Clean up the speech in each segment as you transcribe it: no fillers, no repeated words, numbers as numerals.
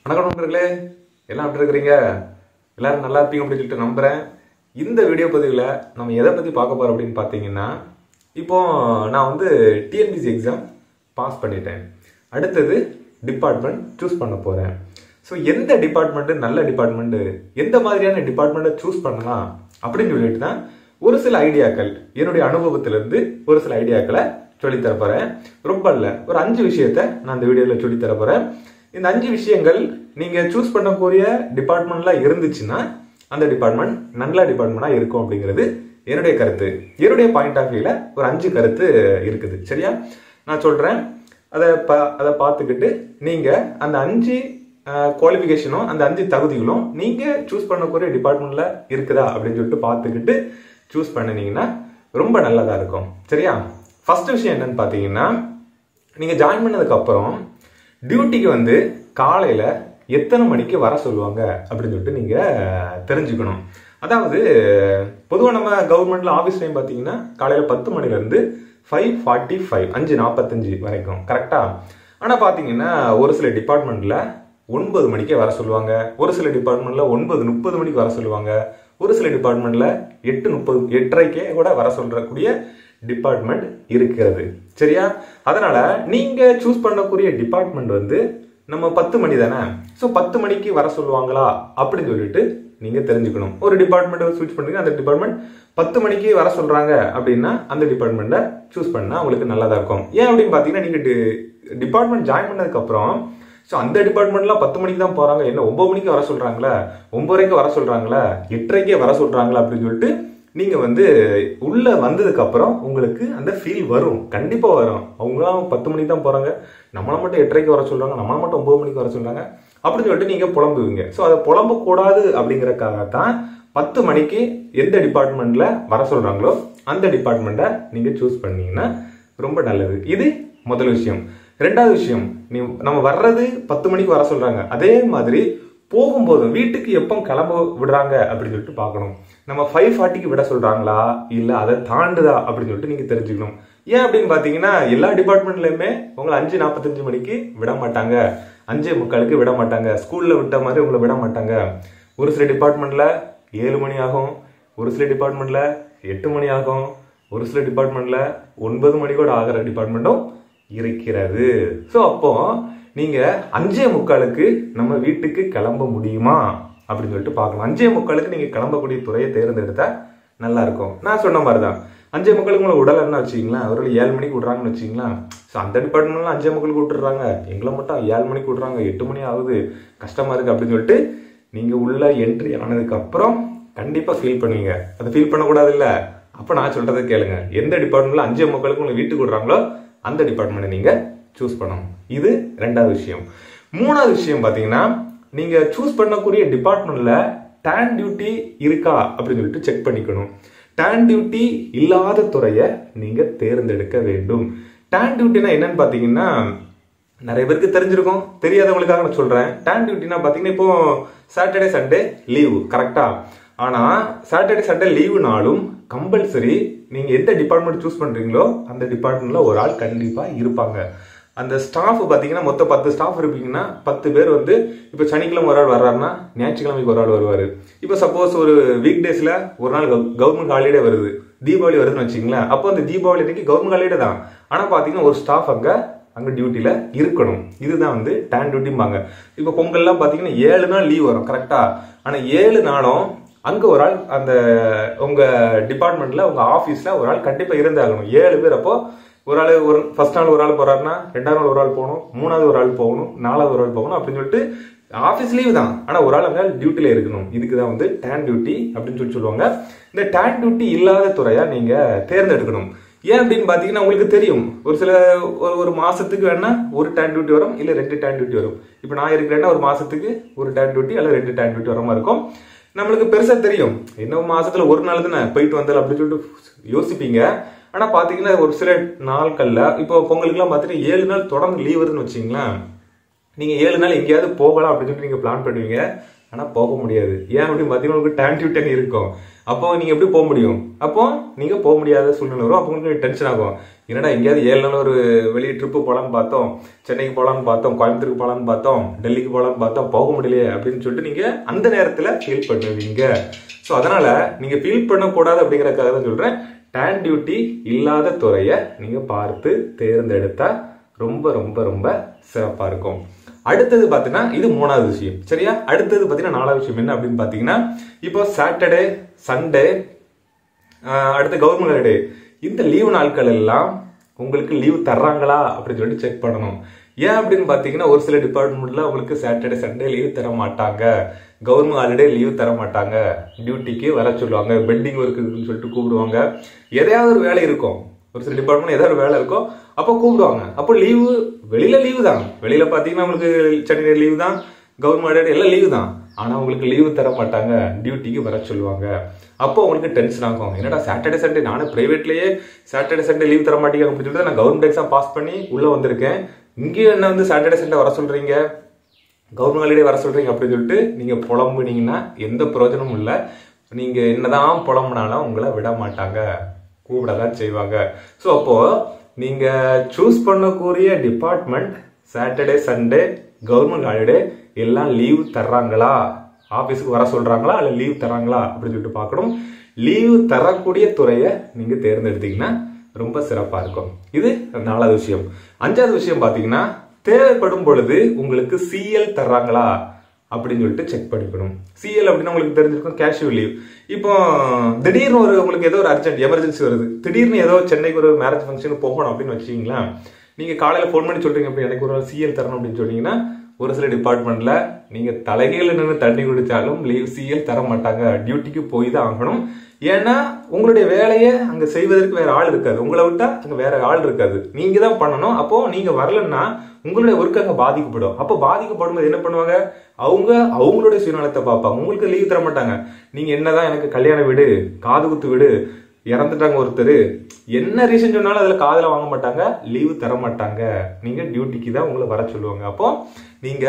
வணக்கம் நண்பர்களே, எல்லாம் எப்படி இருக்கிறீங்க? எல்லாரும் நல்லா இருப்பீங்க அப்படின்னு சொல்லிட்டு நம்புறேன். இந்த வீடியோ பதிவில் நம்ம எதை பற்றி பார்க்க போகிறோம் அப்படின்னு பார்த்தீங்கன்னா, இப்போ நான் வந்து டிஎன்பிசி எக்ஸாம் பாஸ் பண்ணிட்டேன். அடுத்தது டிபார்ட்மெண்ட் சூஸ் பண்ண போகிறேன். ஸோ எந்த டிபார்ட்மெண்ட்டு நல்ல டிபார்ட்மெண்ட்டு, எந்த மாதிரியான டிபார்ட்மெண்ட்டை சூஸ் பண்ணலாம் அப்படின்னு சொல்லிட்டு தான் ஒரு சில ஐடியாக்கள், என்னுடைய அனுபவத்திலிருந்து ஒரு சில ஐடியாக்களை சொல்லித்தர போகிறேன். ரொம்ப இல்லை, ஒரு 5 விஷயத்தை நான் இந்த வீடியோவில் சொல்லித்தர போகிறேன். இந்த 5 விஷயங்கள் நீங்கள் சூஸ் பண்ணக்கூடிய டிபார்ட்மெண்ட்லாம் இருந்துச்சுன்னா அந்த டிபார்ட்மெண்ட் நல்ல டிபார்ட்மெண்ட்டாக இருக்கும் அப்படிங்கிறது என்னுடைய கருத்து. என்னுடைய பாயிண்ட் ஆஃப் வியூவில் ஒரு 5 கருத்து இருக்குது. சரியா? நான் சொல்கிறேன். அதை பார்த்துக்கிட்டு நீங்கள் அந்த 5 குவாலிஃபிகேஷனும் அந்த 5 தகுதிகளும் நீங்கள் சூஸ் பண்ணக்கூடிய டிபார்ட்மெண்ட்டில் இருக்குதா அப்படின்னு சொல்லிட்டு பார்த்துக்கிட்டு சூஸ் பண்ணினீங்கன்னா ரொம்ப நல்லதாக இருக்கும். சரியா? ஃபர்ஸ்ட் விஷயம் என்னன்னு பார்த்தீங்கன்னா, நீங்கள் ஜாயின் பண்ணதுக்கப்புறம் டியூட்டிக்கு வந்து காலையில் எத்தனை மணிக்கு வர சொல்லுவாங்க அப்படின்னு சொல்லிட்டு நீங்கள் தெரிஞ்சுக்கணும். அதாவது பொதுவாக நம்ம கவர்மெண்ட்ல ஆஃபீஸ் டைம் பார்த்தீங்கன்னா காலையில் 10 மணிலேருந்து 5:45 5:45 வரைக்கும், கரெக்டா? ஆனால் பார்த்தீங்கன்னா ஒரு சில டிபார்ட்மெண்ட்ல 9 மணிக்கே வர சொல்லுவாங்க, ஒரு சில டிபார்ட்மெண்ட்ல 9:30 மணிக்கு வர சொல்லுவாங்க, ஒரு சில டிபார்ட்மெண்ட்ல 8:30 8:30 கூட வர சொல்றக்கூடிய டிபார்ட்மெண்ட் இருக்கிறது. சரியா? அதனால நீங்க சூஸ் பண்ணக்கூடிய டிபார்ட்மெண்ட் வந்து நம்ம 10 மணி தானே, ஸோ 10 மணிக்கு வர சொல்லுவாங்களா அப்படின்னு சொல்லிட்டு நீங்க தெரிஞ்சுக்கணும். ஒரு டிபார்ட்மெண்ட் சூஸ் பண்றீங்க, அந்த டிபார்ட்மெண்ட் 10 மணிக்கு வர சொல்றாங்க அப்படின்னா அந்த டிபார்ட்மெண்ட்டை சூஸ் பண்ணா உங்களுக்கு நல்லதா இருக்கும். ஏன் அப்படின்னு பாத்தீங்கன்னா, நீங்க டிபார்ட்மெண்ட் ஜாயின் பண்ணதுக்கு அப்புறம் ஸோ அந்த டிபார்ட்மெண்ட்லாம் 10 மணிக்கு தான் போறாங்க, என்ன 9 மணிக்கு வர சொல்றாங்களா, 9:30 வர சொல்றாங்களா, 8:30 வர சொல்றாங்களா அப்படின்னு சொல்லிட்டு நீங்க வந்து உள்ள வந்ததுக்கு அப்புறம் உங்களுக்கு அந்த ஃபீல் வரும், கண்டிப்பா வரும். அவங்களாம் 10 மணிக்கு தான் போறாங்க, நம்மளை மட்டும் 8:30 வர சொல்றாங்க, நம்மளை மட்டும் 9 மணிக்கு வர சொல்றாங்க அப்படின்னு சொல்லிட்டு நீங்க புலம்புவீங்க. ஸோ அதை புலம்ப கூடாது அப்படிங்கறக்காகத்தான் 10 மணிக்கு எந்த டிபார்ட்மெண்ட்ல வர சொல்றாங்களோ அந்த டிபார்ட்மெண்ட்டை நீங்க சூஸ் பண்ணீங்கன்னா ரொம்ப நல்லது. இது முதல் விஷயம். ரெண்டாவது விஷயம், நம்ம வர்றது 10 மணிக்கு வர சொல்றாங்க, அதே மாதிரி போகும்போது வீட்டுக்கு எப்போ கிளம்ப விடுறாங்க அப்படின்னு சொல்லிட்டு பார்க்கணும். நம்ம 5:40 விட சொல்றாங்களா இல்ல அதை தாண்டுதா அப்படின்னு சொல்லிட்டு நீங்க தெரிஞ்சுக்கணும். ஏன் அப்படின்னு பாத்தீங்கன்னா, எல்லா டிபார்ட்மெண்ட்லயுமே உங்களை 5:45 மணிக்கு விட மாட்டாங்க, 5:45 விட மாட்டாங்க, ஸ்கூல்ல விட்ட மாதிரி உங்களை விட மாட்டாங்க. ஒரு சில டிபார்ட்மெண்ட்ல 7 மணி ஆகும், ஒரு சில டிபார்ட்மெண்ட்ல 8 மணி ஆகும், ஒரு சில டிபார்ட்மெண்ட்ல 9 மணி கூட ஆகிற டிபார்ட்மெண்ட்டும் இருக்கிறது. ஸோ அப்போ நீங்க 5:45 நம்ம வீட்டுக்கு கிளம்ப முடியுமா அப்படின்னு சொல்லிட்டு பார்க்கணும். 5:45 நீங்க கிளம்பக்கூடிய துறையை தேர்ந்தெடுத்தா நல்லா இருக்கும். நான் சொன்ன மாதிரிதான் 5:45 உங்களை உடலன்னு வச்சுக்கீங்களா, அவர்கள் 7 மணிக்கு விடுறாங்கன்னு வச்சுக்கீங்களா. ஸோ அந்த டிபார்ட்மெண்ட்லாம் 5:45 விட்டுறாங்க, எங்களை மட்டும் 7 மணிக்கு விடுறாங்க, 8 மணி ஆகுது, கஷ்டமா இருக்கு அப்படின்னு சொல்லிட்டு நீங்க உள்ள என்ட்ரி ஆனதுக்கு அப்புறம் கண்டிப்பா ஃபீல் பண்ணுவீங்க. அதை ஃபீல் பண்ணக்கூடாது இல்ல. அப்ப நான் சொல்றதை கேளுங்க. எந்த டிபார்ட்மெண்ட்ல 5:45 உங்களை வீட்டுக்கு விடுறாங்களோ அந்த டிபார்ட்மெண்ட் நீங்க சூஸ் பண்ணணும். இது ரெண்டாவது விஷயம். மூணாவது விஷயம் பாத்தீங்கன்னா, நீங்க சூஸ் பண்ணக்கூடிய டிபார்ட்மெண்ட்ல டான் டியூட்டி இருக்கா அப்படின்னு சொல்லிட்டு செக் பண்ணிக்கணும். டான் டியூட்டி இல்லாத துறையை நீங்க தேர்ந்தெடுக்க வேண்டும். டான் டியூட்டினா என்னன்னு பாத்தீங்கன்னா, நிறைய பேருக்கு தெரிஞ்சிருக்கும், தெரியாதவங்களுக்காக நான் சொல்றேன். டான் டியூட்டினா பாத்தீங்கன்னா, இப்போ சாட்டர்டே சண்டே லீவு, கரெக்டா? ஆனா சாட்டர்டே சண்டே லீவுனாலும் கம்பல்சரி நீங்க எந்த டிபார்ட்மெண்ட் சூஸ் பண்றீங்களோ அந்த டிபார்ட்மெண்ட்ல ஒரு ஆள் கண்டிப்பா இருப்பாங்க. அந்த ஸ்டாஃப் பாத்தீங்கன்னா மொத்தம் 10 ஸ்டாஃப் இருப்பீங்கன்னா 10 பேர் வந்து, இப்ப சனிக்கிழமை ஒரு ஆள் வர்றாருன்னா ஞாயிற்றுக்கிழமைக்கு ஒரு ஆள் வருவாரு. இப்ப சப்போஸ் ஒரு வீக் டேஸ்ல ஒரு நாள் கவர்மெண்ட் ஹாலிடே வருது, தீபாவளி வருதுன்னு வச்சுங்களேன். அப்போ அந்த தீபாவளி அன்னைக்கு கவர்மெண்ட் ஹாலிடே தான், ஆனா பாத்தீங்கன்னா ஒரு ஸ்டாஃப் அங்க டியூட்டில இருக்கணும். இதுதான் வந்து டான் டியூட்டிம்பாங்க. இப்ப பொங்கல்லாம் பாத்தீங்கன்னா 7 நாள் லீவ் வரும், கரெக்டா? ஆனா 7 நாளும் அங்க ஒரு ஆள் அந்த உங்க டிபார்ட்மெண்ட்ல உங்க ஆபீஸ்ல ஒரு ஆள் கண்டிப்பா இருந்தாகணும். 7 பேர். அப்போ ஒரு ஆள் ஃபர்ஸ்ட் நாள் ஒரு ஆள் போறாருன்னா 2வது நாள் ஒரு ஆள் போகணும், 3வது ஒரு ஆள் போகணும், 4வது ஒரு ஆள் போகணும் அப்படின்னு சொல்லிட்டு ஆபீஸ் லீவ் தான், ஆனா ஒரு ஆள் அங்க டியூட்டில இருக்கணும். இதுக்குதான் வந்து டான் டியூட்டி அப்படின்னு சொல்லி சொல்லுவாங்க. இந்த டான் டியூட்டி இல்லாத துறையா நீங்க தேர்ந்தெடுக்கணும். ஏன் அப்படின்னு பாத்தீங்கன்னா, உங்களுக்கு தெரியும், ஒரு சில ஒரு மாசத்துக்கு வேணா ஒரு டான் டியூட்டி வரும், இல்ல 2 டான் டியூட்டி வரும். இப்ப நான் இருக்கிறேன்னா ஒரு மாசத்துக்கு ஒரு டான் டியூட்டி அல்ல 2 டான் டியூட்டி வர மாதிரி இருக்கும். நம்மளுக்கு பெருசா தெரியும், என்ன மாசத்துல ஒரு நாள் தானே போயிட்டு வந்தாலும் அப்படின்னு சொல்லிட்டு யோசிப்பீங்க. ஆனா பாத்தீங்கன்னா ஒரு சில நாட்கள்ல, இப்போ பொங்கலுக்கு எல்லாம் பாத்தீங்கன்னா 7 நாள் தொடர்ந்து லீவ் வருதுன்னு வச்சுங்களேன். நீங்க 7 நாள் எங்கேயாவது போகலாம் அப்படின்னு சொல்லிட்டு நீங்க பிளான் பண்ணுவீங்க, ஆனா போக முடியாது. ஏன் அப்படின்னு பாத்தீங்கன்னா உங்களுக்கு டான் டியூட்டி இருக்கும். அப்போ நீங்க எப்படி போக முடியும்? அப்போ நீங்க போக முடியாத சூழ்நிலை வரும். அப்போ உங்களுக்கு டென்ஷன் ஆகும், என்னடா எங்கேயாவது 7 நாள் ஒரு வெளியே ட்ரிப்பு போகலான்னு பார்த்தோம், சென்னைக்கு போகலான்னு பார்த்தோம், கோயம்புத்தூருக்கு போகலான்னு பார்த்தோம், டெல்லிக்கு போகலான்னு பார்த்தோம், போக முடியலையே அப்படின்னு சொல்லிட்டு நீங்கள் அந்த நேரத்தில் ஃபீல் பண்ணுவீங்க. ஸோ அதனால் நீங்கள் ஃபீல் பண்ணக்கூடாது அப்படிங்கிறதுக்காக தான் சொல்கிறேன், டான் டியூட்டி இல்லாத துறையை நீங்கள் பார்த்து தேர்ந்தெடுத்தா ரொம்ப ரொம்ப ரொம்ப சிறப்பாக இருக்கும். அடுத்தது பார்த்தீங்கன்னா இது 3வது விஷயம். சரியா? அடுத்தது பார்த்தீங்கன்னா 4வது விஷயம் என்ன அப்படின்னு பார்த்தீங்கன்னா, இப்போ சாட்டர்டே, சண்டே, அடுத்து கவர்மெண்ட் ஹாலிடே, இந்த லீவு நாட்கள் எல்லாம் உங்களுக்கு லீவ் தர்றாங்களா அப்படின்னு சொல்லிட்டு செக் பண்ணணும். ஏன் அப்படின்னு பார்த்தீங்கன்னா, ஒரு சில டிபார்ட்மெண்ட்ல உங்களுக்கு சாட்டர்டே சண்டே லீவ் தர மாட்டாங்க, கவர்மெண்ட் ஹாலிடே லீவ் தர மாட்டாங்க, டியூட்டிக்கு வர சொல்லுவாங்க, பெண்டிங் ஒர்க் இருக்குன்னு சொல்லிட்டு கூப்பிடுவாங்க. எதையாவது ஒரு வேலை இருக்கும், ஒரு சில டிபார்ட்மெண்ட் ஏதாவது ஒரு வேலை இருக்கும், அப்போ கூப்பிடுவாங்க. அப்போ லீவு வெளியில லீவு தான், வெளியில பார்த்தீங்கன்னா உங்களுக்கு சண்டே லீவு தான், கவர்மெண்ட் ஹாலிடே எல்லாம் லீவு தான். ஆனால் உங்களுக்கு லீவு தர மாட்டாங்க, டியூட்டிக்கு வர சொல்லுவாங்க. அப்போ உங்களுக்கு டென்ஷன் ஆகும், என்னடா சாட்டர்டே சண்டே நானும் பிரைவேட்லேயே சாட்டர்டே சண்டே லீவ் தர மாட்டேங்க அப்படின்னு சொல்லிட்டு நான் கவர்மெண்ட் எக்ஸாம் பாஸ் பண்ணி உள்ளே வந்திருக்கேன், இங்கேயும் என்ன வந்து சாட்டர்டே சண்டே வர சொல்கிறீங்க, கவர்மெண்ட் ஹாலிடே வர சொல்கிறீங்க அப்படின்னு சொல்லிட்டு நீங்கள் புலம்புனீங்கன்னா எந்த பிரயோஜனமும் இல்லை. நீங்கள் என்னதான் புலம்புனாலும் உங்களை விட மாட்டாங்க, கூப்பிட தான் செய்வாங்க. ஸோ அப்போது நீங்கள் சூஸ் பண்ணக்கூடிய department Saturday Sunday government holiday எல்லாம் லீவ் தர்றாங்களா, ஆஃபீஸுக்கு வர சொல்கிறாங்களா இல்லை லீவ் தராங்களா அப்படின்னு சொல்லிட்டு பார்க்கணும். லீவ் தரக்கூடிய துறையை நீங்கள் தேர்ந்தெடுத்தீங்கன்னா ரொம்ப சிறப்பாக இருக்கும். இது 4வது விஷயம். 5வது விஷயம் பார்த்தீங்கன்னா, தேவைப்படும் பொழுது உங்களுக்கு சிஎல் தர்றாங்களா அப்படின்னு சொல்லிட்டு செக் பண்ணிக்கணும். சிஎல் அப்படின்னா உங்களுக்கு தெரிஞ்சிருக்கும், கேஷுவல் லீவ். இப்போ திடீர்னு உங்களுக்கு ஏதோ ஒரு அர்ஜென்ட் எமர்ஜென்சி வருது, திடீர்னு ஏதோ சென்னைக்கு ஒரு மேரேஜ் ஃபங்க்ஷனுக்கு போகணும் அப்படின்னு வச்சிங்களா, நீங்கள் காலையில் ஃபோன் பண்ணி சொல்றீங்க அப்படி எனக்கு ஒரு சிஎல் தரணும் அப்படின்னு சொன்னீங்கன்னா, ஒரு சில டிபார்ட்மெண்ட்ல நீங்க தலைகீழ நின்று தண்ணி குடிச்சாலும் லீவ் சிஎல் தர மாட்டாங்க, டியூட்டிக்கு போய் தான் ஆகணும். ஏன்னா உங்களுடைய வேலையை அங்க செய்வதற்கு வேற ஆள் இருக்காது, உங்களை விட்டா அங்க வேற ஆள் இருக்காது, நீங்க தான் பண்ணணும். அப்போ நீங்க வரலன்னா உங்களுடைய ஒர்க் அங்க பாதிக்கப்படும். அப்போ பாதிக்கப்படும் போது என்ன பண்ணுவாங்க, அவங்களுடைய சுயநலத்தை பார்ப்பாங்க, உங்களுக்கு லீவ் தர மாட்டாங்க. நீங்க என்னதான் எனக்கு கல்யாண வீடு, காது குத்து வீடு, இறந்துட்டாங்க ஒருத்தர், என்ன ரீசன் சொன்னாலும் அதுல காதுல வாங்க மாட்டாங்க, லீவு தர மாட்டாங்க, நீங்க டியூட்டிக்கு தான் உங்களை வர சொல்லுவாங்க. அப்போ நீங்க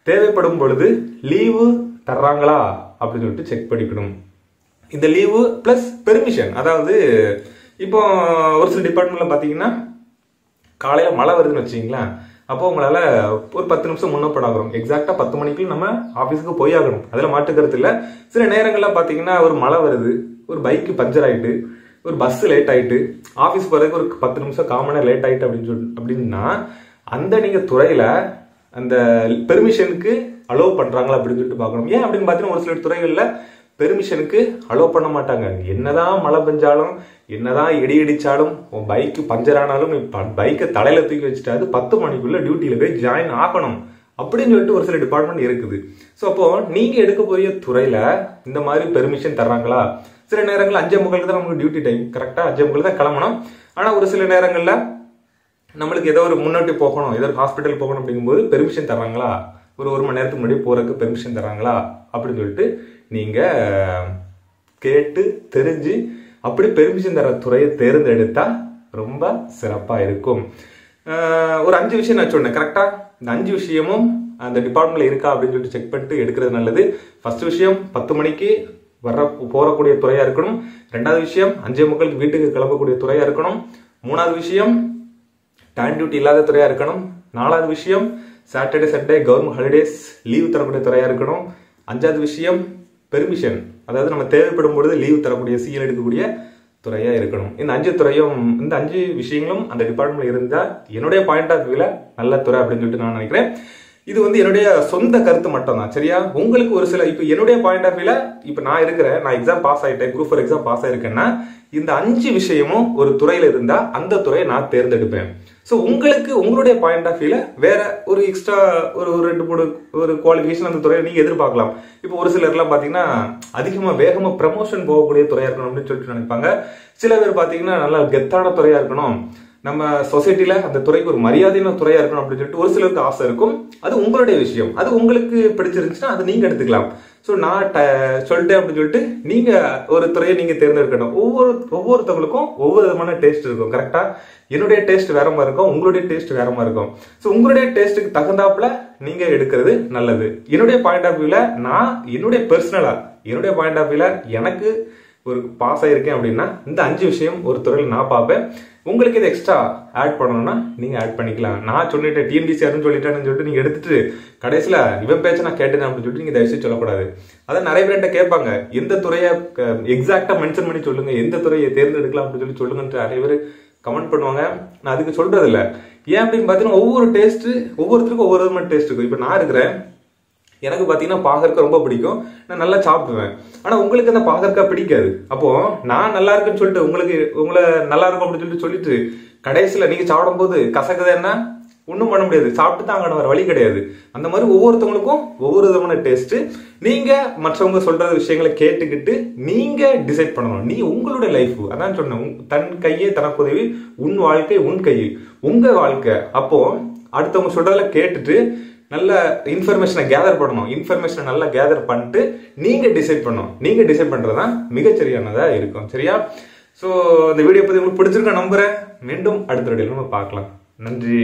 தேவைப்படும் பொழுது லீவு தர்றாங்களா அப்படின்னு சொல்லிட்டு செக் பண்ணிக்கணும். இந்த லீவு பிளஸ் பெர்மிஷன், அதாவது இப்போ ஒரு சில டிபார்ட்மெண்ட்ல பாத்தீங்கன்னா காலையில மழை வருதுன்னு வச்சுங்களேன், அப்போ உங்களால ஒரு 10 நிமிஷம் முன்னப்பட ஆகணும், எக்ஸாக்டா 10 மணிக்கு நம்ம ஆபீஸுக்கு போய் ஆகணும், அதுல மாற்றுக்கிறது இல்லை. சில நேரங்கள்ல பாத்தீங்கன்னா ஒரு மழை வருது, ஒரு பைக்கு பஞ்சர் ஆயிட்டு, ஒரு பஸ் லேட் ஆயிட்டு, ஆஃபீஸ் போறதுக்கு ஒரு 10 நிமிஷம் காமனா லேட் ஆயிட்டு அப்படின்னா அந்த நீங்க துறையில அந்த பெர்மிஷனுக்கு அலோவ் பண்றாங்களா அப்படின்னு சொல்லிட்டு பார்க்கணும். ஏன் அப்படின்னு பார்த்தீங்கன்னா ஒரு சில துறைகள்ல பெர்மிஷனுக்கு அலோவ் பண்ண மாட்டாங்க. என்னதான் மழை பெஞ்சாலும், என்னதான் இடி இடிச்சாலும், உன் பைக்கு பஞ்சர் ஆனாலும் பைக்கை தலையில தூக்கி வச்சுட்டாது 10 மணிக்குள்ள டியூட்டியில போய் ஜாயின் ஆகணும் அப்படின்னு சொல்லிட்டு ஒரு சில டிபார்ட்மெண்ட் இருக்குது. ஸோ அப்போ நீங்க எடுக்க போறிய துறையில இந்த மாதிரி பெர்மிஷன் தர்றாங்களா? சில நேரங்கள் 5:45 தான் நமக்கு டியூட்டி டைம், கரெக்டா 5:45 தான் கிளம்பணும். ஆனா ஒரு சில நேரங்கள்ல நம்மளுக்கு ஏதோ ஒரு முன்னாடி போகணும், ஏதோ ஒரு ஹாஸ்பிட்டல் போகணும் அப்படிங்கும்போது பெர்மிஷன் தர்றாங்களா, ஒரு மணி நேரத்துக்கு முன்னாடி போறதுக்கு பெர்மிஷன் தர்றாங்களா அப்படின்னு சொல்லிட்டு நீங்க கேட்டு தெரிஞ்சு அப்படி பெர்மிஷன் தர துறையை தேர்ந்தெடுத்தா ரொம்ப சிறப்பா இருக்கும். ஒரு 5 விஷயம் நான் சொன்னேன், கரெக்டா? இந்த 5 விஷயமும் அந்த டிபார்ட்மெண்ட்ல இருக்கா அப்படின்னு சொல்லிட்டு செக் பண்ணிட்டு எடுக்கிறது நல்லது. ஃபர்ஸ்ட் விஷயம் 10 மணிக்கு போறக்கூடிய துறையா இருக்கணும். 2வது விஷயம் 5:45 வீட்டுக்கு கிளம்பக்கூடிய துறையா இருக்கணும். 3வது விஷயம் டான் டியூட்டி இல்லாத துறையா இருக்கணும். 4வது விஷயம் Saturday Sunday government holidays leave தரக்கூடிய துறையா இருக்கணும். 5வது விஷயம் பெர்மிஷன், அதாவது நம்ம தேவைப்படும் பொழுது லீவ் தரக்கூடிய சிஎல் எடுக்கக்கூடிய துறையா இருக்கணும். இந்த 5 துறையும், இந்த 5 விஷயங்களும் அந்த டிபார்ட்மெண்ட்ல இருந்தா என்னுடைய பாயிண்ட் ஆஃப் வியூல நல்ல துறை அப்படின்னு சொல்லிட்டு நான் நினைக்கிறேன். இது என்னுடைய சொந்த கருத்து மட்டும் தான், சரியா? உங்களுக்கு ஒரு சில இப்ப என்னுடைய பாயிண்ட் ஆஃப் வியூல இப்ப நான் இருக்கிறேன், நான் எக்ஸாம் பாஸ் ஆயிட்டேன், குரூப் 4 எக்ஸாம் பாஸ் ஆயிருக்கேன்னா இந்த 5 விஷயமும் ஒரு துறையில இருந்தா அந்த துறையை நான் தேர்ந்தெடுப்பேன். ஸோ உங்களுக்கு உங்களுடைய பாயிண்ட் ஆஃப் வியூல வேற ஒரு எக்ஸ்ட்ரா ஒரு 2-3 ஒரு குவாலிஃபிகேஷன் அந்த துறையை நீங்க எதிர்பார்க்கலாம். இப்போ ஒரு சிலர்லாம் பாத்தீங்கன்னா அதிகமா வேகமா ப்ரமோஷன் போகக்கூடிய துறையா இருக்கணும் அப்படின்னு சொல்லிட்டு நினைப்பாங்க. சில பேர் பாத்தீங்கன்னா நல்லா கெத்தான துறையா இருக்கணும், நம்ம சொசைட்டில அந்த துறைக்கு ஒரு மரியாதையான துறையா இருக்கணும் அப்படின்னு சொல்லிட்டு ஒரு சிலருக்கு ஆசை இருக்கும். அது உங்களுடைய விஷயம், அது உங்களுக்கு பிடிச்சிருந்துச்சுன்னா அது நீங்க எடுத்துக்கலாம். ஸோ நான் சொல்லிட்டேன் அப்படின்னு சொல்லிட்டு நீங்க ஒரு துறையை நீங்க தேர்ந்தெடுக்கணும். ஒவ்வொருத்தவங்களுக்கும் ஒவ்வொரு விதமான டேஸ்ட் இருக்கும், கரெக்டா? என்னுடைய டேஸ்ட் வேற மாதிரி இருக்கும், உங்களுடைய டேஸ்ட் வேற மாதிரி இருக்கும். ஸோ உங்களுடைய டேஸ்ட்டுக்கு தகுந்தாப்புல நீங்க எடுக்கிறது நல்லது. என்னுடைய பாயிண்ட் ஆஃப் வியூல நான் என்னுடைய பர்சனலா என்னுடைய பாயிண்ட் ஆஃப் வியூல எனக்கு ஒரு பாஸ் ஆயிருக்கேன் அப்படின்னா இந்த 5 விஷயம் ஒரு துறையில் நான் பார்ப்பேன். உங்களுக்கு இது எக்ஸ்ட்ரா ஆட் பண்ணணும்னா நீங்க ஆட் பண்ணிக்கலாம். நான் சொல்லிட்டேன் டிஎன்பிசி சொல்லிட்டேன்னு சொல்லிட்டு நீங்க எடுத்துட்டு கடைசியில இவன் பேச்ச நான் கேட்டேன் அப்படின்னு சொல்லிட்டு நீங்க தயவுசெய்து சொல்லக்கூடாது. அதான் நிறைய பேர்கிட்ட கேட்பாங்க, எந்த துறையை எக்ஸாக்டா மென்ஷன் பண்ணி சொல்லுங்க, எந்த துறையை தேர்ந்தெடுக்கலாம் அப்படின்னு சொல்லி சொல்லுங்கன்ட்டு நிறைய பேர் கமெண்ட் பண்ணுவாங்க. நான் அதுக்கு சொல்றது இல்லை. ஏன் அப்படின்னு பார்த்தீங்கன்னா ஒவ்வொரு டேஸ்ட் ஒவ்வொருத்தருக்கும் ஒவ்வொரு விதமான டேஸ்ட் இருக்கும். இப்போ நான் இருக்கிறேன், எனக்கு பார்த்தீங்கன்னா பாகற்காய் ரொம்ப பிடிக்கும், நான் நல்லா சாப்பிடுவேன். ஆனா உங்களுக்கு அந்த பாகற்காய் பிடிக்காது. அப்போ நான் நல்லா இருக்குன்னு சொல்லிட்டு உங்களை நல்லா இருக்கும் அப்படின்னு சொல்லிட்டு கடைசியில நீங்க சாப்பிடும் போது கசக்குதுன்னா ஒன்றும் பண்ண முடியாது, சாப்பிட்டு தான் அங்கே வர வழி கிடையாது. அந்த மாதிரி ஒவ்வொருத்தவங்களுக்கும் ஒவ்வொரு விதமான டேஸ்ட். நீங்க மற்றவங்க சொல்ற விஷயங்களை கேட்டுக்கிட்டு நீங்க டிசைட் பண்ணணும். நீ உங்களுடைய லைஃப், அதான் சொன்னேன், தன் கையே தனக்கு உதவி, உன் வாழ்க்கை உன் கையில், உங்க வாழ்க்கை. அப்போ அடுத்தவங்க சொல்றதுல கேட்டுட்டு நல்ல இன்ஃபர்மேஷனை கேதர் பண்ணணும். இன்ஃபர்மேஷனை நல்லா கேதர் பண்ணிட்டு நீங்க டிசைட் பண்ணணும். நீங்க டிசைட் பண்றதுதான் மிகச்சரியானதா இருக்கும். சரியா? ஸோ இந்த வீடியோ பத்தி உங்களுக்கு பிடிச்சிருக்க நம்புறேன். மீண்டும் அடுத்த வீடியோல நம்ம பார்க்கலாம். நன்றி.